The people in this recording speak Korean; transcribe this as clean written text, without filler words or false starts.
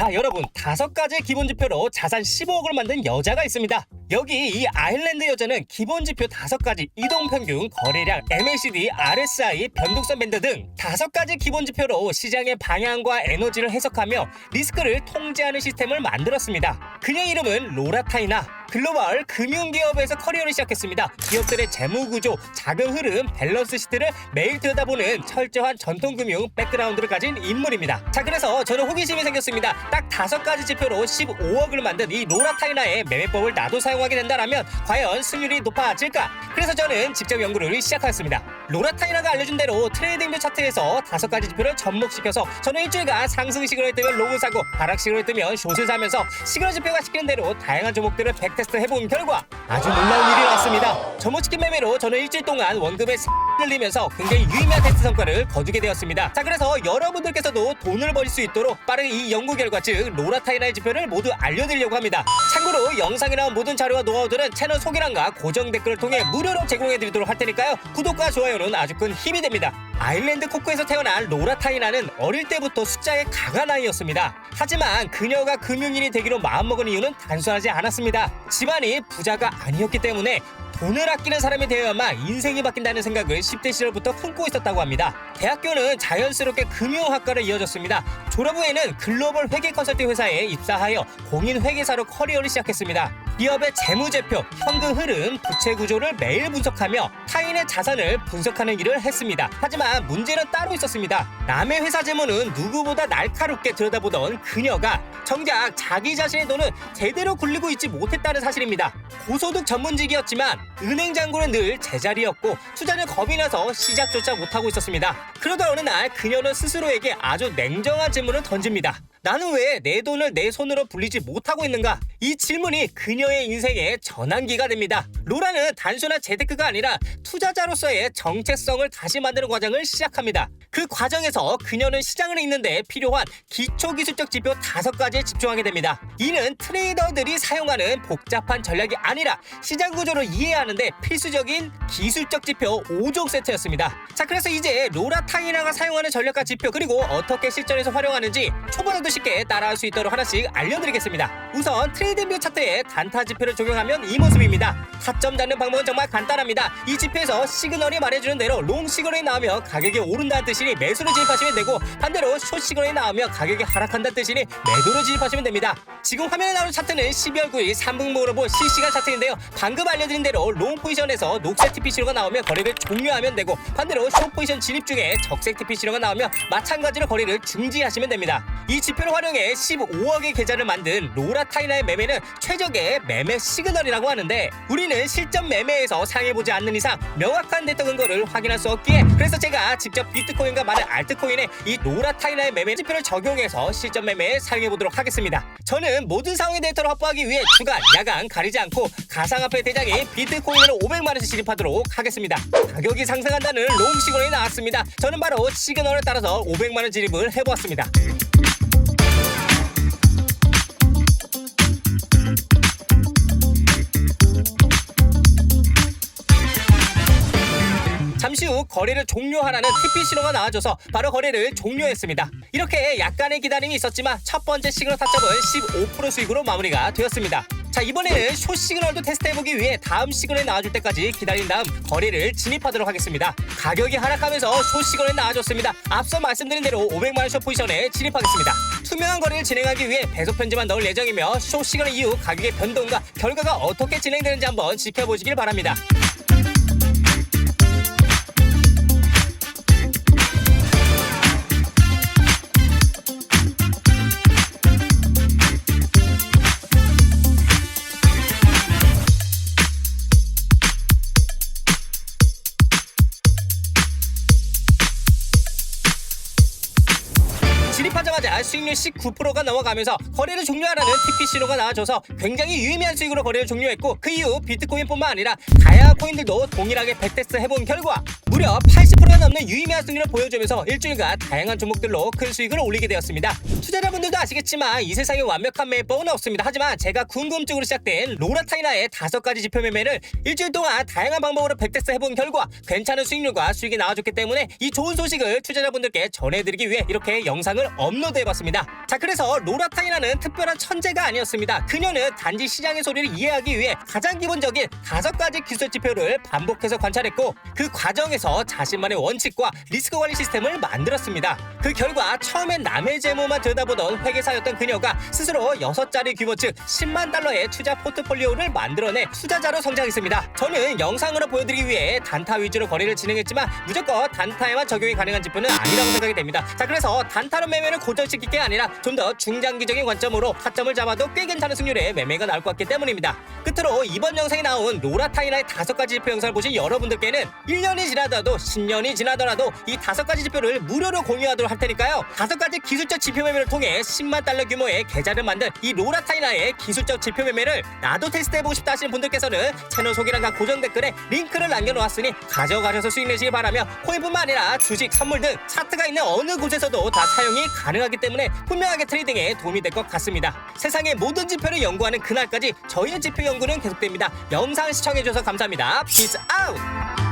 자, 여러분, 5가지 기본 지표로 자산 15억을 만든 여자가 있습니다. 여기 이 아일랜드 여자는 기본 지표 5가지, 이동평균, 거래량, MACD, RSI, 변동성 밴드 등 5가지 기본 지표로 시장의 방향과 에너지를 해석하며 리스크를 통제하는 시스템을 만들었습니다. 그녀 이름은 로라 타이나. 글로벌 금융기업에서 커리어를 시작했습니다. 기업들의 재무구조, 자금 흐름, 밸런스 시트를 매일 들여다보는 철저한 전통금융 백그라운드를 가진 인물입니다. 자, 그래서 저는 호기심이 생겼습니다. 딱 5가지 지표로 15억을 만든 이 로라 타이나의 매매법을 나도 사용하게 된다면 과연 승률이 높아질까? 그래서 저는 직접 연구를 시작하였습니다. 로라 타이나가 알려준 대로 트레이딩뷰 차트에서 5가지 지표를 접목시켜서 저는 일주일간 상승 시그널이 뜨면 롱을 사고 하락 시그널이 뜨면 숏을 사면서 시그널 지표가 시키는 대로 다양한 종목들을 백테스트 해본 결과 아주 놀라운 일이 나왔습니다. 점호치킨 매매로 저는 일주일 동안 원금에 늘리면서 굉장히 유의미한 테스트 성과를 거두게 되었습니다. 자, 그래서 여러분들께서도 돈을 벌일 수 있도록 빠르게 이 연구 결과, 즉 로라 타이나의 지표를 모두 알려드리려고 합니다. 참고로 영상에 나온 모든 자료와 노하우들은 채널 소개란과 고정 댓글을 통해 무료로 제공해드리도록 할 테니까요. 구독과 좋아요는 아주 큰 힘이 됩니다. 아일랜드 코코에서 태어난 로라 타이나는 어릴 때부터 숫자에 강한 아이였습니다. 하지만 그녀가 금융인이 되기로 마음먹은 이유는 단순하지 않았습니다. 집안이 부자가 아니었기 때문에 돈을 아끼는 사람이 되어야만 인생이 바뀐다는 생각을 10대 시절부터 품고 있었다고 합니다. 대학교는 자연스럽게 금융학과를 이어졌습니다. 졸업 후에는 글로벌 회계 컨설팅 회사에 입사하여 공인회계사로 커리어를 시작했습니다. 기업의 재무제표, 현금 흐름, 부채 구조를 매일 분석하며 타인의 자산을 분석하는 일을 했습니다. 하지만 문제는 따로 있었습니다. 남의 회사 재무는 누구보다 날카롭게 들여다보던 그녀가 정작 자기 자신의 돈은 제대로 굴리고 있지 못했다는 사실입니다. 고소득 전문직이었지만 은행 잔고는 늘 제자리였고 투자는 겁이 나서 시작조차 못하고 있었습니다. 그러다 어느 날 그녀는 스스로에게 아주 냉정한 질문을 던집니다. 나는 왜 내 돈을 내 손으로 불리지 못하고 있는가? 이 질문이 그녀의 인생의 전환기가 됩니다. 로라는 단순한 재테크가 아니라 투자자로서의 정체성을 다시 만드는 과정을 시작합니다. 그 과정에서 그녀는 시장을 읽는 데 필요한 기초기술적 지표 5가지에 집중하게 됩니다. 이는 트레이더들이 사용하는 복잡한 전략이 아니라 시장 구조를 이해하는데 필수적인 기술적 지표 5종 세트였습니다. 자, 그래서 이제 로라 타이나가 사용하는 전략과 지표, 그리고 어떻게 실전에서 활용하는지 초보자도 쉽게 따라할 수 있도록 하나씩 알려드리겠습니다. 우선 트레이딩뷰 차트에 단타 지표를 적용하면 이 모습입니다. 타점 잡는 방법은 정말 간단합니다. 이 지표에서 시그널이 말해주는 대로 롱 시그널이 나오면 가격이 오른다는 뜻이니 매수를 진입하시면 되고, 반대로 숏 시그널이 나오면 가격이 하락한다는 뜻이니 매도를 진입하시면 됩니다. 지금 화면에 나오는 차트는 12월 9일 3분봉으로 본 실시간 차트인데요. 방금 알려드린 대로 롱 포지션에서 녹색 TP 신호가 나오면 거래를 종료하면 되고, 반대로 숏 포지션 진입 중에 적색 TP 신호가 나오면 마찬가지로 거래를 중지하시면 됩니다. 이 지표를 활용해 15억의 계좌를 만든 로라 타이나의 매매는 최적의 매매 시그널이라고 하는데, 우리는 실전 매매에서 사용해보지 않는 이상 명확한 데이터 근거를 확인할 수 없기에, 그래서 제가 직접 비트코인과 많은 알트코인에 이 로라 타이나의 매매 지표를 적용해서 실전 매매에 사용해보도록 하겠습니다. 저는 모든 상황의 데이터를 확보하기 위해 주간, 야간 가리지 않고 가상화폐 대장인 비트코인으로 500만원씩 진입하도록 하겠습니다. 가격이 상승한다는 롱 시그널이 나왔습니다. 저는 바로 시그널에 따라서 500만원 진입을 해보았습니다. 잠시 후 거래를 종료하라는 TP 신호가 나와줘서 바로 거래를 종료했습니다. 이렇게 약간의 기다림이 있었지만 첫 번째 시그널 타점은 15% 수익으로 마무리가 되었습니다. 자, 이번에는 숏 시그널도 테스트해보기 위해 다음 시그널이 나와줄 때까지 기다린 다음 거래를 진입하도록 하겠습니다. 가격이 하락하면서 숏 시그널이 나와줬습니다. 앞서 말씀드린 대로 500만원 숏 포지션에 진입하겠습니다. 투명한 거래를 진행하기 위해 배속 편지만 넣을 예정이며 숏 시그널 이후 가격의 변동과 결과가 어떻게 진행되는지 한번 지켜보시길 바랍니다. 진입하자마자 수익률 19%가 넘어가면서 거래를 종료하라는 TP 신호가 나와줘서 굉장히 유의미한 수익으로 거래를 종료했고, 그 이후 비트코인뿐만 아니라 다양한 코인들도 동일하게 백테스트 해본 결과 무려 80%가 넘는 유의미한 수익률을 보여주면서 일주일간 다양한 종목들로 큰 수익을 올리게 되었습니다. 투자자분들도 아시겠지만 이 세상에 완벽한 매매법은 없습니다. 하지만 제가 궁금증으로 시작된 로라 타이나의 5가지 지표 매매를 일주일 동안 다양한 방법으로 백테스트 해본 결과 괜찮은 수익률과 수익이 나와줬기 때문에 이 좋은 소식을 투자자분들께 전해드리기 위해 이렇게 영상을 업로드해봤습니다. 봤습니다. 자, 그래서 로라타이나는 특별한 천재가 아니었습니다. 그녀는 단지 시장의 소리를 이해하기 위해 가장 기본적인 5가지 기술적 지표를 반복해서 관찰했고 그 과정에서 자신만의 원칙과 리스크 관리 시스템을 만들었습니다. 그 결과 처음엔 남의 재무만 들여다보던 회계사였던 그녀가 스스로 6자리 규모 즉 10만 달러의 투자 포트폴리오를 만들어내 투자자로 성장했습니다. 저는 영상으로 보여드리기 위해 단타 위주로 거래를 진행했지만 무조건 단타에만 적용이 가능한 지표는 아니라고 생각이 됩니다. 자, 그래서 단타로 매매를 고정시킬 게 아니라 좀 더 중장기적인 관점으로 타점을 잡아도 꽤 괜찮은 승률의 매매가 나올 것 같기 때문입니다. 끝으로 이번 영상에 나온 로라타이나의 5가지 지표 영상을 보신 여러분들께는 1년이 지나더라도 10년이 지나더라도 이 5가지 지표를 무료로 공유하도록 할 테니까요. 5가지 기술적 지표 매매를 통해 10만 달러 규모의 계좌를 만든 이 로라타이나의 기술적 지표 매매를 나도 테스트해보고 싶다 하시는 분들께서는 채널 소개란과 고정 댓글에 링크를 남겨놓았으니 가져가셔서 수익 내시기 바라며 코인뿐만 아니라 주식, 선물 등 차트가 있는 어느 곳에서도 다 사용이 가능하기 때문에 분명하게 트레이딩에 도움이 될 것 같습니다. 세상의 모든 지표를 연구하는 그날까지 저희의 지표 연구는 계속됩니다. 영상 시청해주셔서 감사합니다. Peace out!